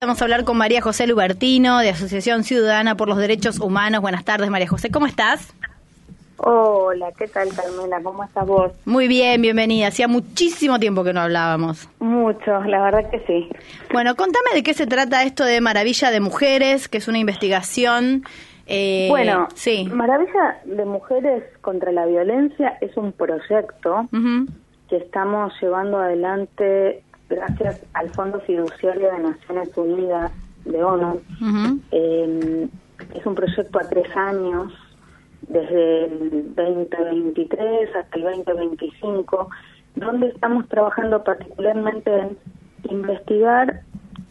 Vamos a hablar con María José Lubertino, de Asociación Ciudadana por los Derechos Humanos. Buenas tardes, María José, ¿cómo estás? Hola, ¿qué tal, Carmela? ¿Cómo estás vos? Muy bien, bienvenida. Hacía muchísimo tiempo que no hablábamos. Mucho, la verdad que sí. Bueno, contame de qué se trata esto de Maravilla de Mujeres, que es una investigación. Bueno, sí. Maravilla de Mujeres contra la Violencia es un proyecto que estamos llevando adelante gracias al Fondo Fiduciario de Naciones Unidas, de ONU. Es un proyecto a 3 años, desde el 2023 hasta el 2025, donde estamos trabajando particularmente en investigar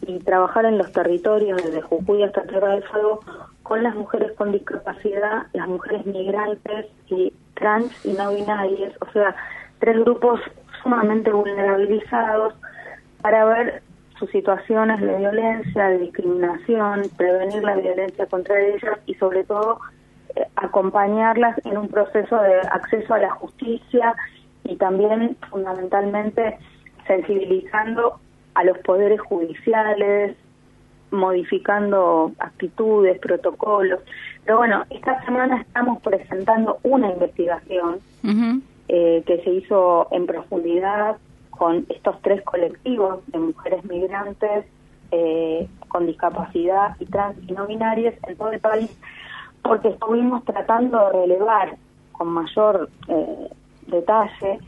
y trabajar en los territorios, desde Jujuy hasta Tierra del Fuego, con las mujeres con discapacidad, las mujeres migrantes y trans y no binarias, o sea, 3 grupos sumamente vulnerabilizados, para ver sus situaciones de violencia, de discriminación, prevenir la violencia contra ellas y sobre todo acompañarlas en un proceso de acceso a la justicia y también fundamentalmente sensibilizando a los poderes judiciales, modificando actitudes, protocolos. Pero bueno, esta semana estamos presentando una investigación que se hizo en profundidad con estos 3 colectivos de mujeres migrantes con discapacidad y trans y no binarias en todo el país, porque estuvimos tratando de relevar con mayor detalle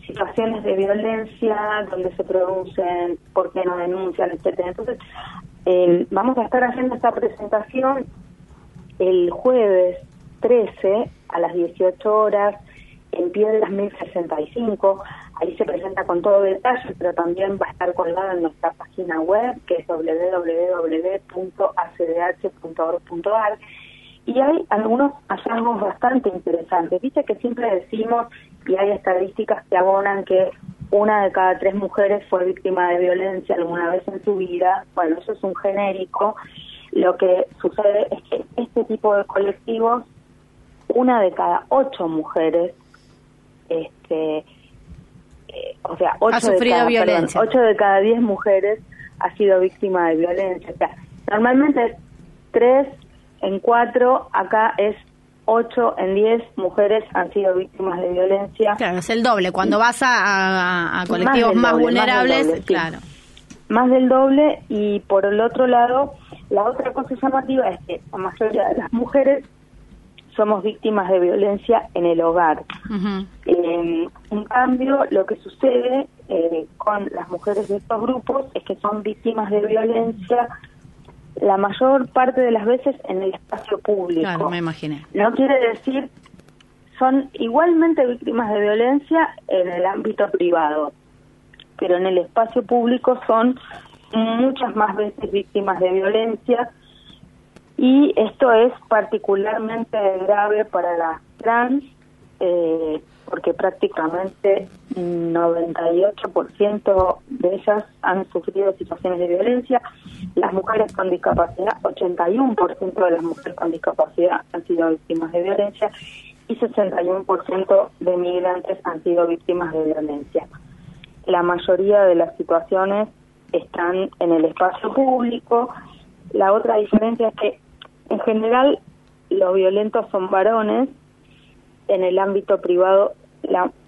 situaciones de violencia, donde se producen, por qué no denuncian, etcétera. Entonces, vamos a estar haciendo esta presentación el jueves 13 a las 18 horas en Piedras 1065. Ahí se presenta con todo detalle, pero también va a estar colgada en nuestra página web, que es www.acdh.org.ar. Y hay algunos hallazgos bastante interesantes. Viste que siempre decimos, y hay estadísticas que abonan, que 1 de cada 3 mujeres fue víctima de violencia alguna vez en su vida. Bueno, eso es un genérico. Lo que sucede es que este tipo de colectivos, 1 de cada 8 mujeres, o sea, 8 de cada 10 mujeres ha sido víctima de violencia. O sea, normalmente es 3 en 4, acá es 8 en 10 mujeres han sido víctimas de violencia. Claro, es el doble. Cuando vas a colectivos más vulnerables, doble, claro. Sí. Más del doble. Y por el otro lado, la otra cosa llamativa es que la mayoría de las mujeres somos víctimas de violencia en el hogar. En cambio, lo que sucede con las mujeres de estos grupos es que son víctimas de violencia la mayor parte de las veces en el espacio público. Claro, me imaginé. No quiere decir, son igualmente víctimas de violencia en el ámbito privado, pero en el espacio público son muchas más veces víctimas de violencia, y esto es particularmente grave para las trans, porque prácticamente 98% de ellas han sufrido situaciones de violencia. Las mujeres con discapacidad, 81% de las mujeres con discapacidad han sido víctimas de violencia, y 61% de migrantes han sido víctimas de violencia. La mayoría de las situaciones están en el espacio público. La otra diferencia es que en general los violentos son varones. En el ámbito privado,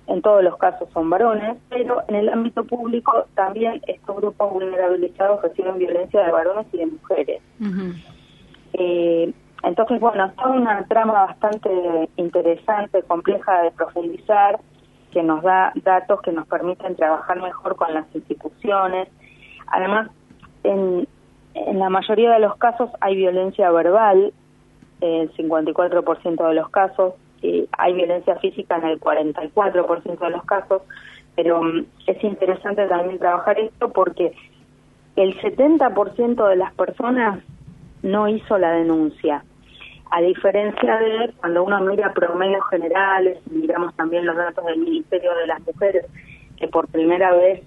en todos los casos son varones, pero en el ámbito público también estos grupos vulnerabilizados reciben violencia de varones y de mujeres. Entonces, bueno, es una trama bastante interesante, compleja de profundizar, que nos da datos que nos permiten trabajar mejor con las instituciones. Además, en la mayoría de los casos hay violencia verbal, el 54% de los casos. Hay violencia física en el 44% de los casos, pero es interesante también trabajar esto porque el 70% de las personas no hizo la denuncia, a diferencia de cuando uno mira promedios generales, miramos también los datos del Ministerio de las Mujeres, que por primera vez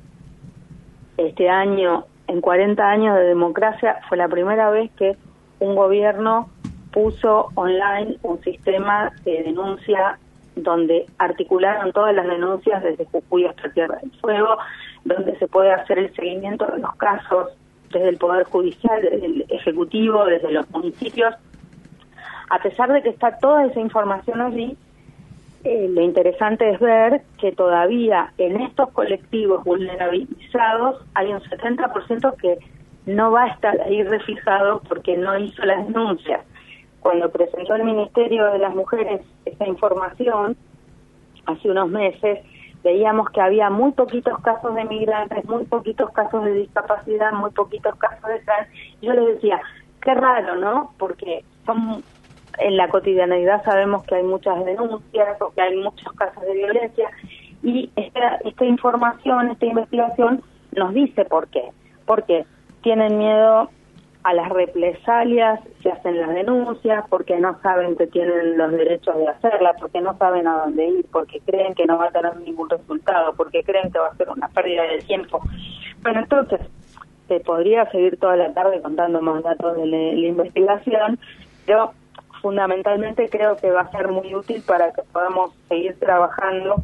este año, en 40 años de democracia, fue la primera vez que un gobierno puso online un sistema de denuncia donde articularon todas las denuncias desde Jujuy hasta Tierra del Fuego, donde se puede hacer el seguimiento de los casos desde el Poder Judicial, desde el Ejecutivo, desde los municipios. A pesar de que está toda esa información allí, lo interesante es ver que todavía en estos colectivos vulnerabilizados hay un 70% que no va a estar ahí reflejado porque no hizo las denuncias. Cuando presentó el Ministerio de las Mujeres esa información, hace unos meses, veíamos que había muy poquitos casos de migrantes, muy poquitos casos de discapacidad, muy poquitos casos de trans. Yo les decía, qué raro, ¿no? Porque en la cotidianidad sabemos que hay muchas denuncias o que hay muchos casos de violencia, y esta información, esta investigación nos dice por qué. Porque tienen miedo a las represalias si hacen las denuncias, porque no saben que tienen los derechos de hacerlas, porque no saben a dónde ir, porque creen que no va a tener ningún resultado, porque creen que va a ser una pérdida de tiempo. Bueno, entonces, te podría seguir toda la tarde contando más datos de la investigación, pero fundamentalmente creo que va a ser muy útil para que podamos seguir trabajando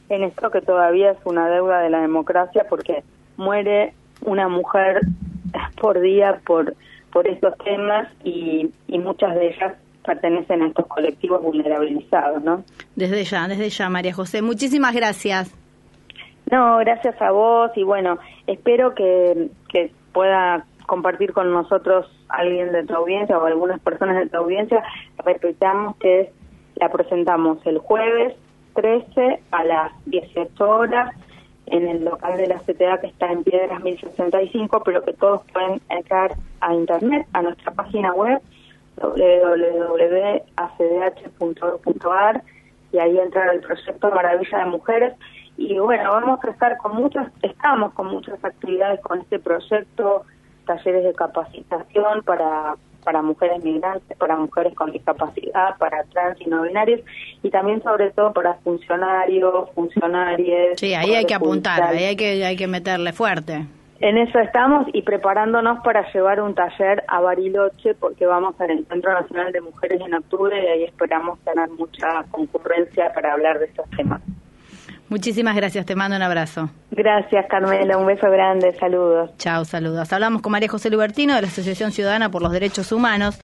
en esto que todavía es una deuda de la democracia, porque muere una mujer por día por estos temas y muchas de ellas pertenecen a estos colectivos vulnerabilizados, ¿no? Desde ya, María José. Muchísimas gracias. No, gracias a vos, y bueno, espero que pueda compartir con nosotros alguien de tu audiencia o algunas personas de tu audiencia. Repitamos que la presentamos el jueves 13 a las 18 horas en el local de la CTA, que está en Piedras 1065, pero que todos pueden entrar a internet, a nuestra página web www.acdh.org.ar, y ahí entrar al proyecto Maravilla de Mujeres. Y bueno, estamos con muchas actividades con este proyecto, talleres de capacitación para mujeres migrantes, para mujeres con discapacidad, para trans y no binarios, y también sobre todo para funcionarias. Sí, ahí hay que apuntar, ahí hay que meterle fuerte. En eso estamos, y preparándonos para llevar un taller a Bariloche, porque vamos al Encuentro Nacional de Mujeres en octubre, y ahí esperamos tener mucha concurrencia para hablar de estos temas. Muchísimas gracias, te mando un abrazo. Gracias, Carmela, un beso grande, saludos. Chao, saludos. Hablamos con María José Lubertino de la Asociación Ciudadana por los Derechos Humanos.